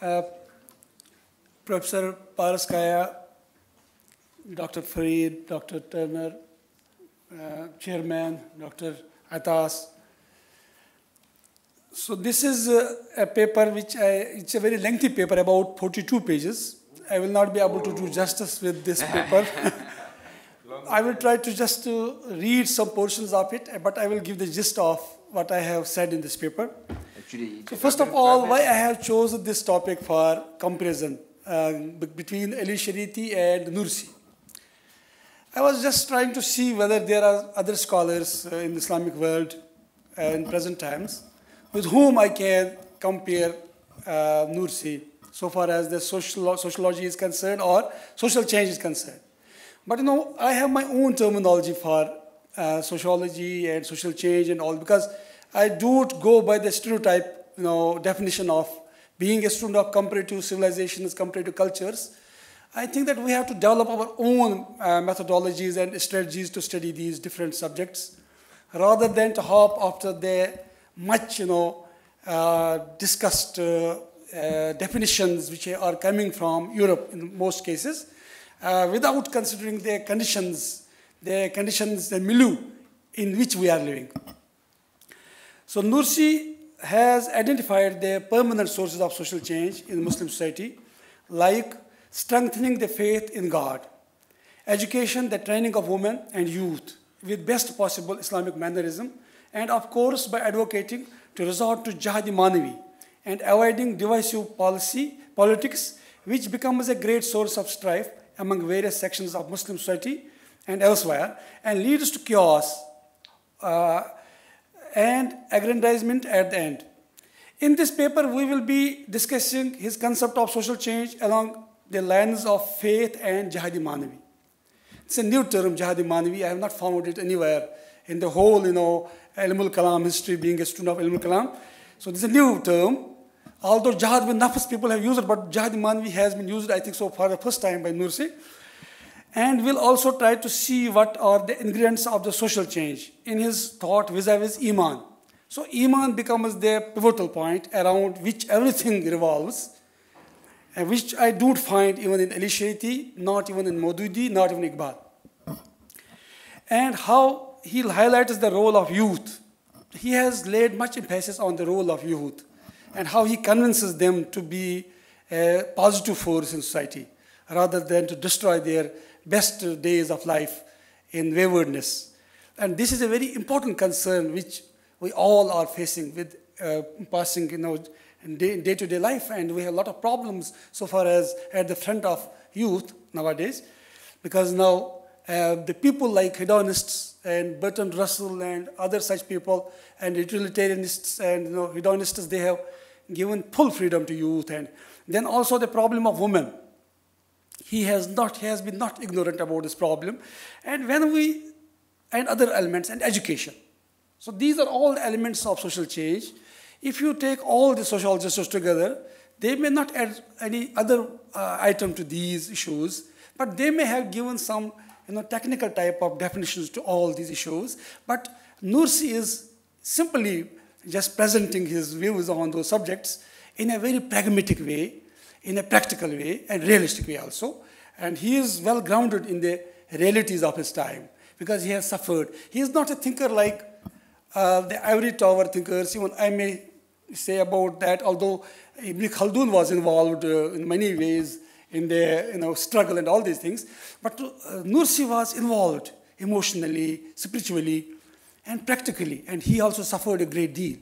Uh, Professor Paraskaya, Dr. Fareed, Dr. Turner, Chairman, Dr. Atas. So this is a paper it's a very lengthy paper, about 42 pages. I will not be able to do justice with this paper. I will try to just read some portions of it, but I will give the gist of what I have said in this paper. So first of all, why I have chosen this topic for comparison between Ali Shariti and Nursi. I was just trying to see whether there are other scholars in the Islamic world in present times with whom I can compare Nursi so far as the sociology is concerned or social change is concerned. But I have my own terminology for sociology and social change and all, because I don't go by the stereotype definition of being a student of comparative civilizations, comparative cultures. I think that we have to develop our own methodologies and strategies to study these different subjects, rather than to hop after the much discussed definitions which are coming from Europe in most cases, without considering the conditions, the milieu in which we are living. So Nursi has identified the permanent sources of social change in Muslim society, like strengthening the faith in God, education, the training of women and youth with best possible Islamic mannerism, and of course by advocating to resort to jihad-e manavi and avoiding divisive politics, which becomes a great source of strife among various sections of Muslim society and elsewhere, and leads to chaos and aggrandizement at the end. In this paper, we will be discussing his concept of social change along the lines of faith and jihad-e manavi. It's a new term, jihad-e manavi. I have not found it anywhere in the whole, Ilm al-Kalam history, being a student of Ilm al-Kalam. So this is a new term. Although jihad bin nafs people have used it, but jihad-e manavi has been used, I think, so for the first time by Nursi. And we'll also try to see what are the ingredients of the social change in his thought vis-a-vis Iman. So Iman becomes the pivotal point around which everything revolves, and which I don't find even in Ali Shariti, not even in Maududi, not even Iqbal. And how he highlights the role of youth. He has laid much emphasis on the role of youth and how he convinces them to be a positive force in society rather than to destroy their best days of life in waywardness. And this is a very important concern which we all are facing with passing in day-to-day life, and we have a lot of problems so far as at the front of youth nowadays, because now the people like hedonists and Bertrand Russell and other such people and utilitarianists and hedonists, they have given full freedom to youth. And then also the problem of women. He has been not ignorant about this problem. And and other elements, and education. So these are all the elements of social change. If you take all the sociologists together, they may not add any other item to these issues, but they may have given some technical type of definitions to all these issues. But Nursi is simply just presenting his views on those subjects in a very pragmatic way, in a practical way, and realistic way also. And he is well grounded in the realities of his time, because he has suffered. He is not a thinker like the ivory tower thinkers. Even I may say about that, although Ibn Khaldun was involved in many ways in the struggle and all these things, but Nursi was involved emotionally, spiritually, and practically, and he also suffered a great deal.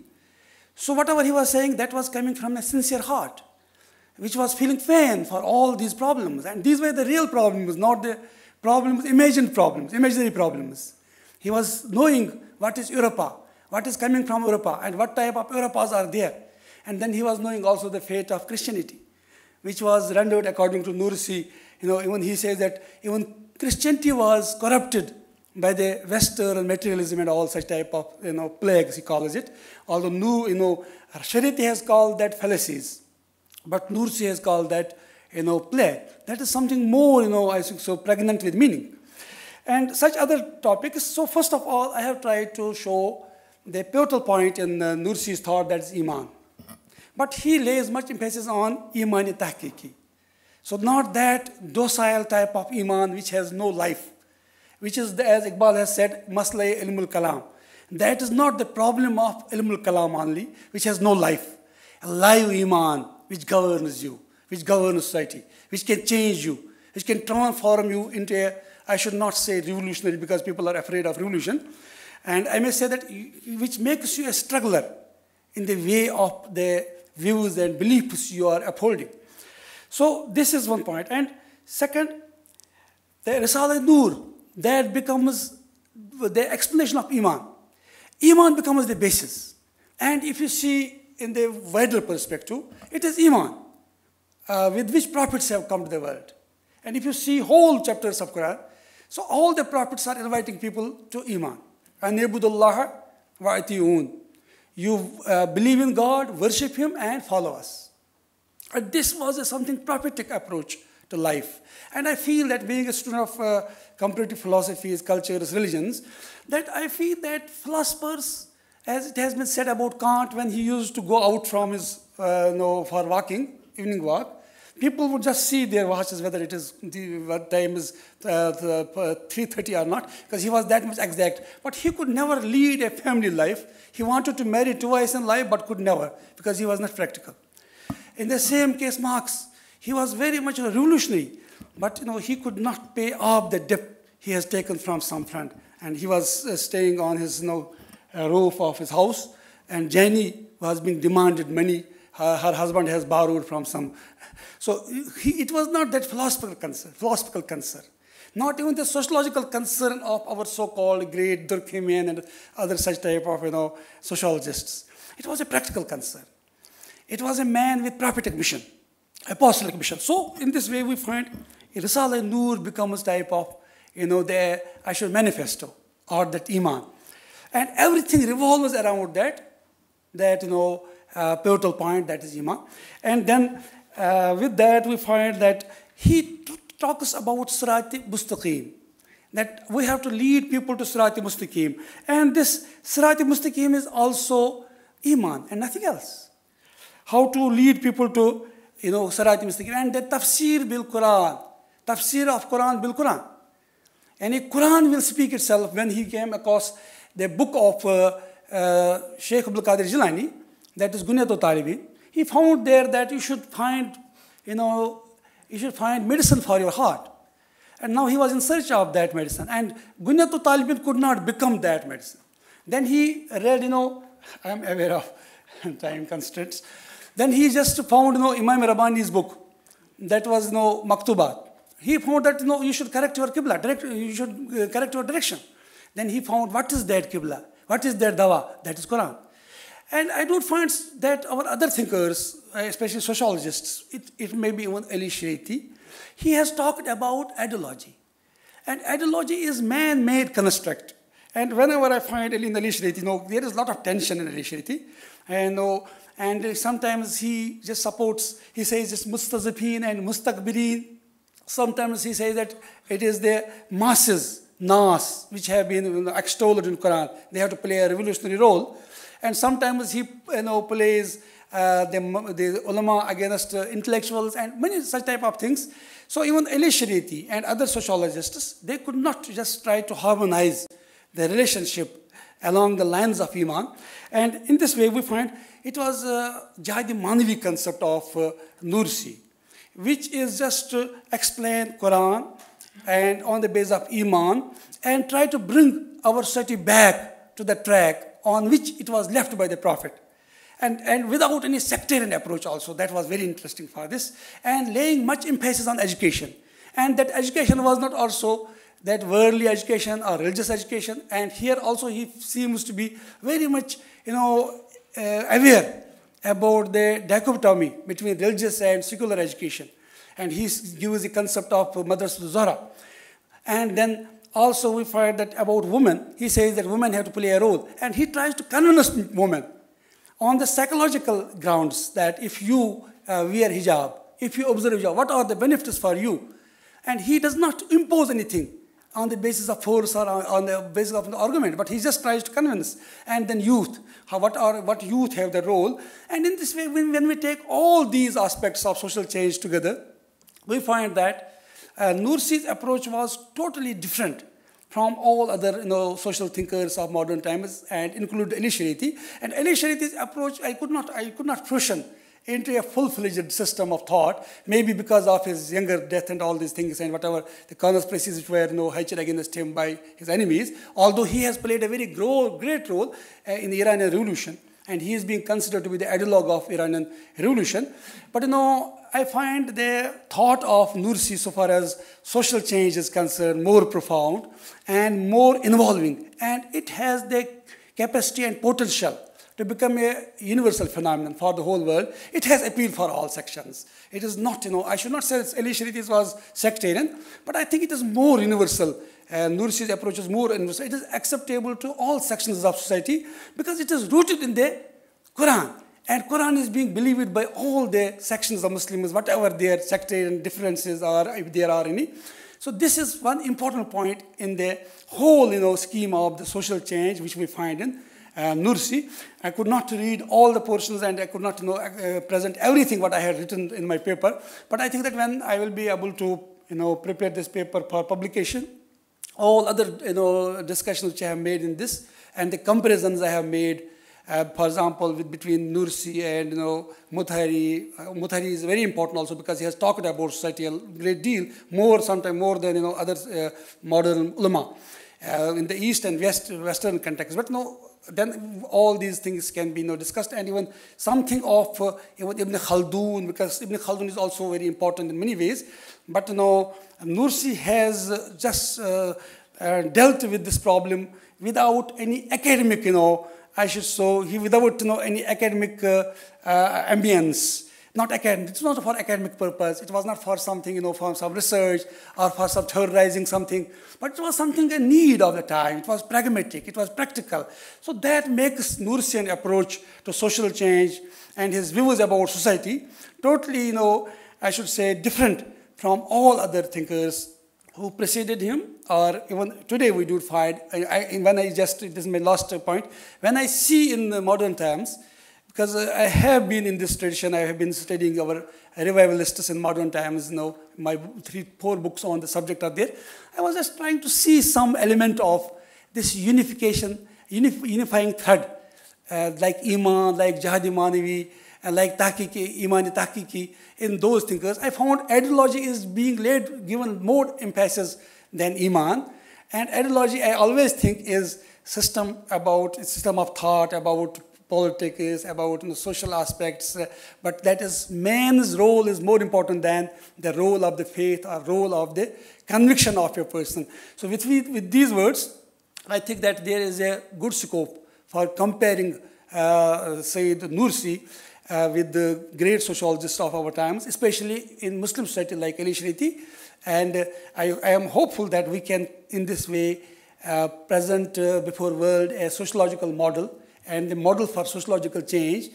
So whatever he was saying, that was coming from a sincere heart, which was feeling pain for all these problems. And these were the real problems, not the problems, imaginary problems. He was knowing what is Europa, what is coming from Europa, and what type of Europas are there. And then he was knowing also the fate of Christianity, which was rendered according to Nursi. Even he says that even Christianity was corrupted by the Western materialism and all such type of plagues, he calls it. Although Shariti has called that fallacies, but Nursi has called that plague. That is something more, I think so, pregnant with meaning. And such other topics. So first of all, I have tried to show the pivotal point in Nursi's thought, that is Iman. But he lays much emphasis on iman tahqiqi. So not that docile type of iman which has no life, which is, as Iqbal has said, masla ilmul kalam. That is not the problem of ilmul kalam only, which has no life. A live iman which governs you, which governs society, which can change you, which can transform you into a, I should not say revolutionary because people are afraid of revolution, and I may say that which makes you a struggler in the way of the views and beliefs you are upholding. So this is one point. And second, the Risala Nur, that becomes the explanation of Iman. Iman becomes the basis. And if you see in the wider perspective, it is Iman with which prophets have come to the world. And if you see whole chapters of Quran, so all the prophets are inviting people to Iman. Anibudullah wa ati'un. You believe in God, worship Him, and follow us. And this was something prophetic approach to life. And I feel that being a student of comparative philosophies, cultures, religions, that I feel that philosophers, as it has been said about Kant when he used to go out from his, for walking, evening walk, people would just see their watches, whether it is what time is 3:30 or not, because he was that much exact. But he could never lead a family life. He wanted to marry twice in life, but could never, because he was not practical. In the same case, Marx, he was very much a revolutionary, but he could not pay off the debt he has taken from some friend. And he was staying on his roof of his house, and Jenny was being demanded money. Her husband has borrowed from some. So it was not that philosophical concern. Not even the sociological concern of our so-called great Durkheimian and other such type of sociologists. It was a practical concern. It was a man with prophetic mission, apostolic mission. So in this way we find Risala Nur becomes type of the manifesto or that Iman. And everything revolves around that pivotal point, that is Iman. And then with that we find that he talks about Sirati Mustaqim, that we have to lead people to Sirati Mustaqim. And this Sirati Mustaqim is also Iman and nothing else. How to lead people to Sirati Mustaqim. And the tafsir bil Quran, tafsir of Quran bil Quran. And the Quran will speak itself. When he came across the book of Sheikh Abdul Qadir Jilani, that is Gunyat Talibin, he found there that you should find medicine for your heart. And now he was in search of that medicine. And Gunyat Talibin could not become that medicine. Then he read, I am aware of time constraints. Then he just found, Imam Rabbani's book. That was, Maktubat. He found that, you should correct your Qibla. You should correct your direction. Then he found, what is that Qibla? What is that Dawa? That is Quran. And I don't find that our other thinkers, especially sociologists, it may be even Ali Shiraiti, he has talked about ideology. And ideology is man-made construct. And whenever I find Ali Shiraiti, there is a lot of tension in Ali Shiraiti. And sometimes he just supports, he says it's mustazifin and mustakbirin. Sometimes he says that it is the masses, nas, which have been extolled in Quran. They have to play a revolutionary role. And sometimes he plays the ulama against intellectuals and many such type of things. So even Ali Shiraiti and other sociologists, they could not just try to harmonize the relationship along the lines of Iman. And in this way we find it was a Jihadi Manavi concept of Nursi, which is just to explain Quran and on the basis of Iman and try to bring our society back to the track on which it was left by the Prophet. And without any sectarian approach also. That was very interesting for this. And laying much emphasis on education. And that education was not also that worldly education or religious education. And here also he seems to be very much, aware about the dichotomy between religious and secular education. And he gives the concept of Madrasatul Zuhra. And then also we find that about women, he says that women have to play a role. And he tries to convince women on the psychological grounds that if you wear hijab, if you observe hijab, what are the benefits for you? And he does not impose anything on the basis of force or on the basis of the argument, but he just tries to convince. And then youth, what youth have the role. And in this way, when we take all these aspects of social change together, we find that Nursi's approach was totally different from all other social thinkers of modern times, and include Elie Shariti. And Elie Shariti's approach, I could not fusion into a full-fledged system of thought, maybe because of his younger death and all these things and whatever the conspiracies which were hatched against him by his enemies, although he has played a very great role in the Iranian Revolution, and he is being considered to be the ideologue of Iranian Revolution. But I find the thought of Nursi, so far as social change is concerned, more profound and more involving, and it has the capacity and potential to become a universal phenomenon for the whole world. It has appeal for all sections. It is not, I should not say Elie Shariti was sectarian, but I think it is more universal. Nursi's approach is more universal. It is acceptable to all sections of society because it is rooted in the Quran. And Quran is being believed by all the sections of Muslims, whatever their sectarian differences are, if there are any. So this is one important point in the whole scheme of the social change which we find in Nursi. I could not read all the portions and I could not present everything what I had written in my paper. But I think that when I will be able to prepare this paper for publication, all other discussions which I have made in this and the comparisons I have made, for example, between Nursi and Mutahari. Mutahari is very important also because he has talked about society a great deal, sometimes more than other modern ulama in the East and Western context. But then all these things can be discussed, and even something of Ibn Khaldun, because Ibn Khaldun is also very important in many ways. But Nursi has just dealt with this problem without any academic, without any academic ambience. Not academic. It's not for academic purpose. It was not for something, for some research or for some theorizing something. But it was something a need of the time. It was pragmatic. It was practical. So that makes Nursian approach to social change and his views about society totally, I should say, different from all other thinkers who preceded him, or even today we do find. This is my last point. When I see in the modern times, because I have been in this tradition, I have been studying our revivalists in modern times. My 3-4 books on the subject are there. I was just trying to see some element of this unifying thread, like Iman, like Jihad-e Manavi, and like Imani Tahqiqi. In those thinkers, I found ideology is being given more emphasis than Iman. And ideology, I always think, is system of thought, about politics, about social aspects, but that is man's role is more important than the role of the faith or role of the conviction of a person. So with these words, I think that there is a good scope for comparing Sayyid Nursi with the great sociologists of our times, especially in Muslim society like Elie Shariti. And I am hopeful that we can, in this way, present before the world a sociological model and the model for sociological change,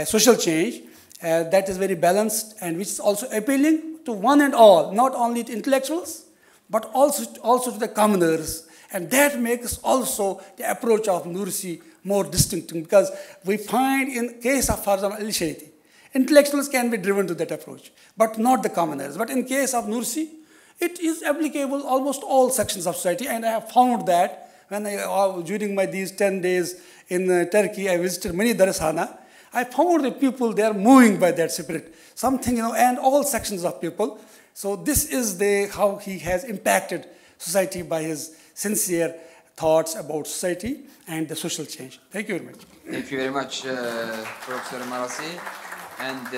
social change, that is very balanced and which is also appealing to one and all, not only to intellectuals, but also to the commoners. And that makes also the approach of Nursi more distinctive, because we find in case of, for example, Elie Shariti, intellectuals can be driven to that approach, but not the commoners. But in case of Nursi, it is applicable almost all sections of society, and I have found that when during these 10 days in Turkey, I visited many darshana. I found the people, they are moving by that spirit, something, and all sections of people. So this is how he has impacted society by his sincere thoughts about society and the social change. Thank you very much. Thank you very much, Professor Marassi. And